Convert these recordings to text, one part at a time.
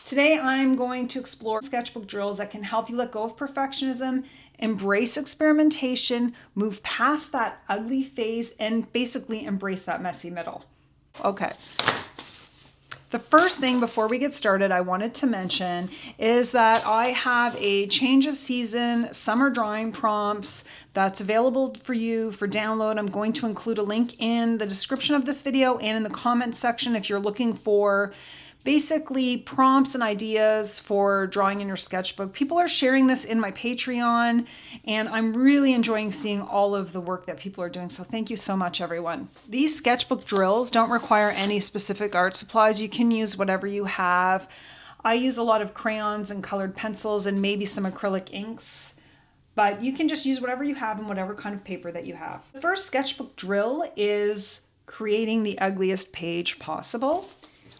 Today I'm going to explore sketchbook drills that can help you let go of perfectionism, embrace experimentation, move past that ugly phase, and basically embrace that messy middle. Okay. The first thing before we get started I wanted to mention is that I have a change of season summer drawing prompts that's available for you for download. I'm going to include a link in the description of this video and in the comments section if you're looking for basically prompts and ideas for drawing in your sketchbook. People are sharing this in my Patreon, and I'm really enjoying seeing all of the work that people are doing. So thank you so much, everyone. These sketchbook drills don't require any specific art supplies. You can use whatever you have. I use a lot of crayons and colored pencils and maybe some acrylic inks, but you can just use whatever you have and whatever kind of paper that you have. The first sketchbook drill is creating the ugliest page possible.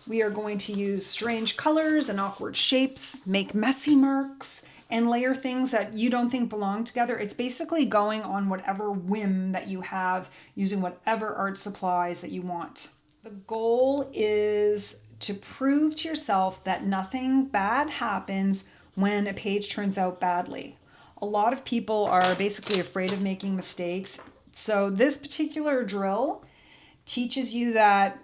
We are going to use strange colors and awkward shapes, make messy marks, and layer things that you don't think belong together. It's basically going on whatever whim that you have, using whatever art supplies that you want. The goal is to prove to yourself that nothing bad happens when a page turns out badly. A lot of people are basically afraid of making mistakes. So this particular drill teaches you that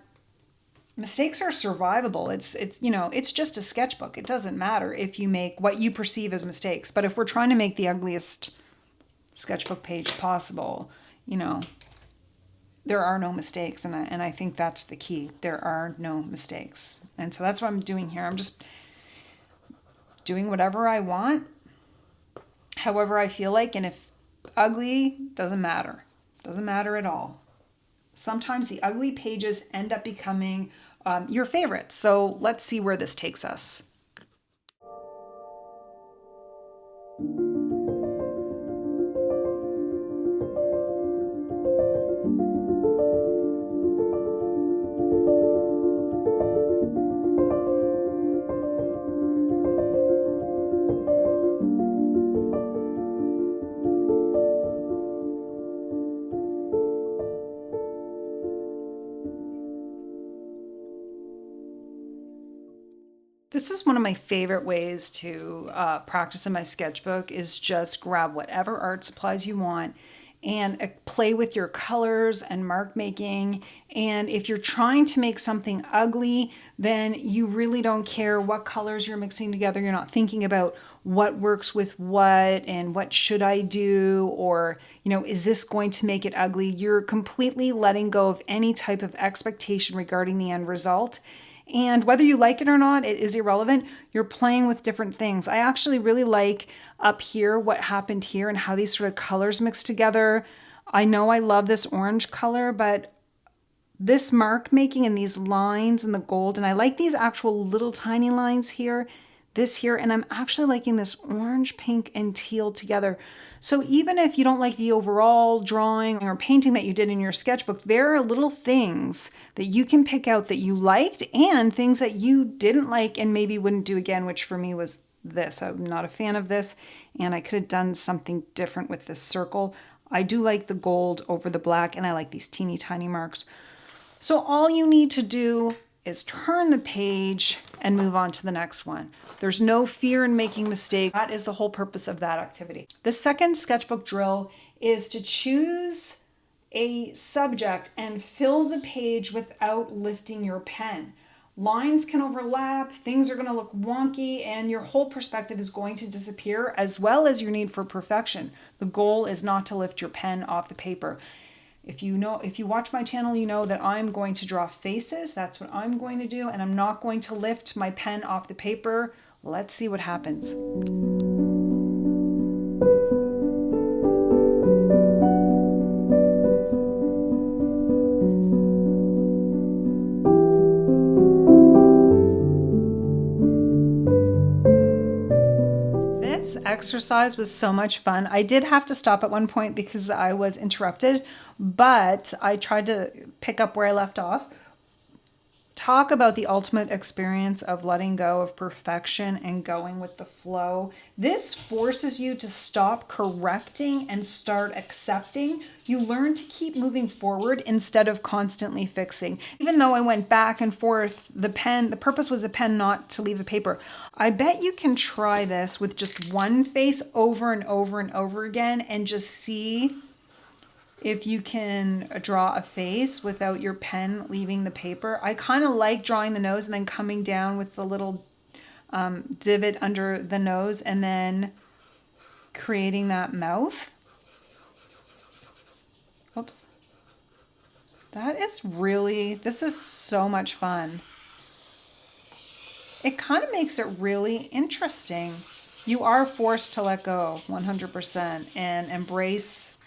mistakes are survivable. It's just a sketchbook. It doesn't matter if you make what you perceive as mistakes. But if we're trying to make the ugliest sketchbook page possible, there are no mistakes. And I think that's the key. There are no mistakes. And so that's what I'm doing here. I'm just doing whatever I want, however I feel like. And if ugly, doesn't matter. Doesn't matter at all. Sometimes the ugly pages end up becoming your favorites. So let's see where this takes us. This is one of my favorite ways to practice in my sketchbook is just grab whatever art supplies you want and play with your colors and mark making. And if you're trying to make something ugly, then you really don't care what colors you're mixing together. You're not thinking about what works with what and what should I do, or, is this going to make it ugly? You're completely letting go of any type of expectation regarding the end result. And whether you like it or not, it is irrelevant. You're playing with different things. I actually really like up here what happened here and how these sort of colors mix together. I know I love this orange color, but this mark making and these lines and the gold, and I like these actual little tiny lines here, this here, and I'm actually liking this orange, pink, and teal together. So even if you don't like the overall drawing or painting that you did in your sketchbook, there are little things that you can pick out that you liked and things that you didn't like and maybe wouldn't do again, which for me was this. I'm not a fan of this, and I could have done something different with this circle. I do like the gold over the black, and I like these teeny tiny marks. So all you need to do is turn the page and move on to the next one. There's no fear in making mistakes. That is the whole purpose of that activity. The second sketchbook drill is to choose a subject and fill the page without lifting your pen. Lines can overlap, things are going to look wonky, and your whole perspective is going to disappear, as well as your need for perfection. The goal is not to lift your pen off the paper. If you watch my channel, you know that I'm going to draw faces. That's what I'm going to do, and I'm not going to lift my pen off the paper. Let's see what happens. This exercise was so much fun. I did have to stop at one point because I was interrupted, but I tried to pick up where I left off. Talk about the ultimate experience of letting go of perfection and going with the flow. This forces you to stop correcting and start accepting. You learn to keep moving forward instead of constantly fixing. Even though I went back and forth, the purpose was a pen not to leave the paper. I bet you can try this with just one face over and over and over again and just see if you can draw a face without your pen leaving the paper. I kind of like drawing the nose and then coming down with the little divot under the nose and then creating that mouth. Oops. This is so much fun. It kind of makes it really interesting. You are forced to let go 100% and embrace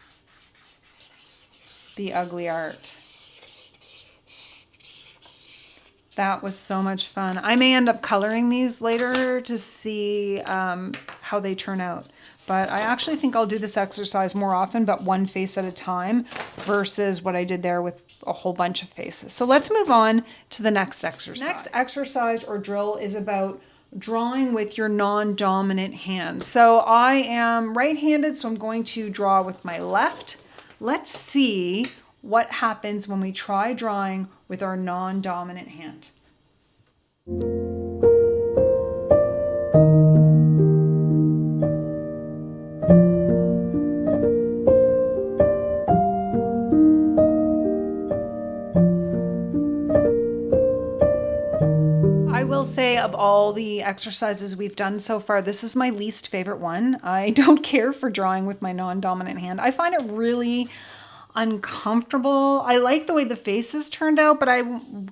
the ugly art. That was so much fun. I may end up coloring these later to see how they turn out. But I actually think I'll do this exercise more often, but one face at a time versus what I did there with a whole bunch of faces. So let's move on to the next exercise. Next exercise or drill is about drawing with your non-dominant hand. So I am right-handed, so I'm going to draw with my left. Let's see what happens when we try drawing with our non-dominant hand. I will say, of all the exercises we've done so far, this is my least favorite one. I don't care for drawing with my non-dominant hand. I find it really uncomfortable. I like the way the faces turned out, but I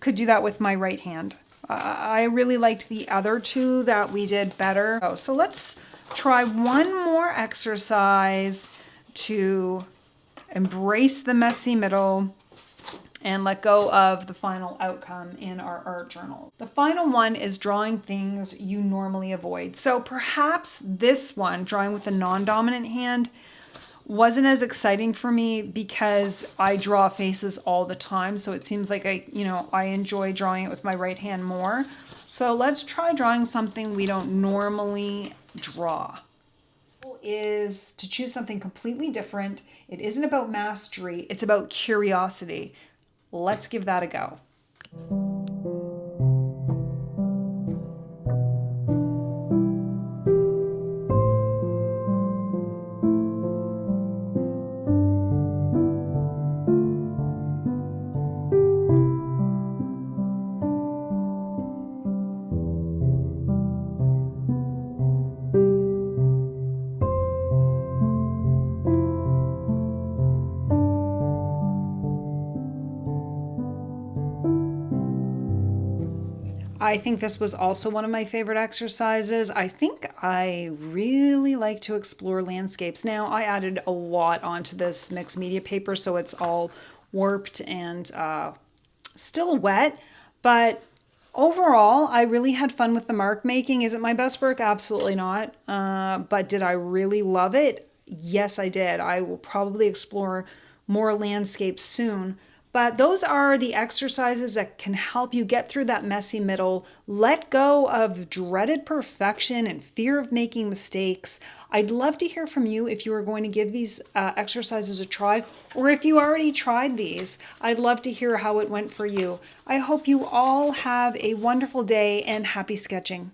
could do that with my right hand. I really liked the other two that we did better. So let's try one more exercise to embrace the messy middle and let go of the final outcome in our art journal. The final one is drawing things you normally avoid. So perhaps this one, drawing with the non-dominant hand, wasn't as exciting for me because I draw faces all the time. So it seems like I enjoy drawing it with my right hand more. So let's try drawing something we don't normally draw. Is to choose something completely different. It isn't about mastery, it's about curiosity. Let's give that a go. I think this was also one of my favorite exercises. I think I really like to explore landscapes. Now, I added a lot onto this mixed media paper, so it's all warped and still wet, but overall, I really had fun with the mark making. Is it my best work? Absolutely not. But did I really love it? Yes, I did. I will probably explore more landscapes soon. But those are the exercises that can help you get through that messy middle, let go of dreaded perfection and fear of making mistakes. I'd love to hear from you if you are going to give these exercises a try, or if you already tried these. I'd love to hear how it went for you. I hope you all have a wonderful day and happy sketching.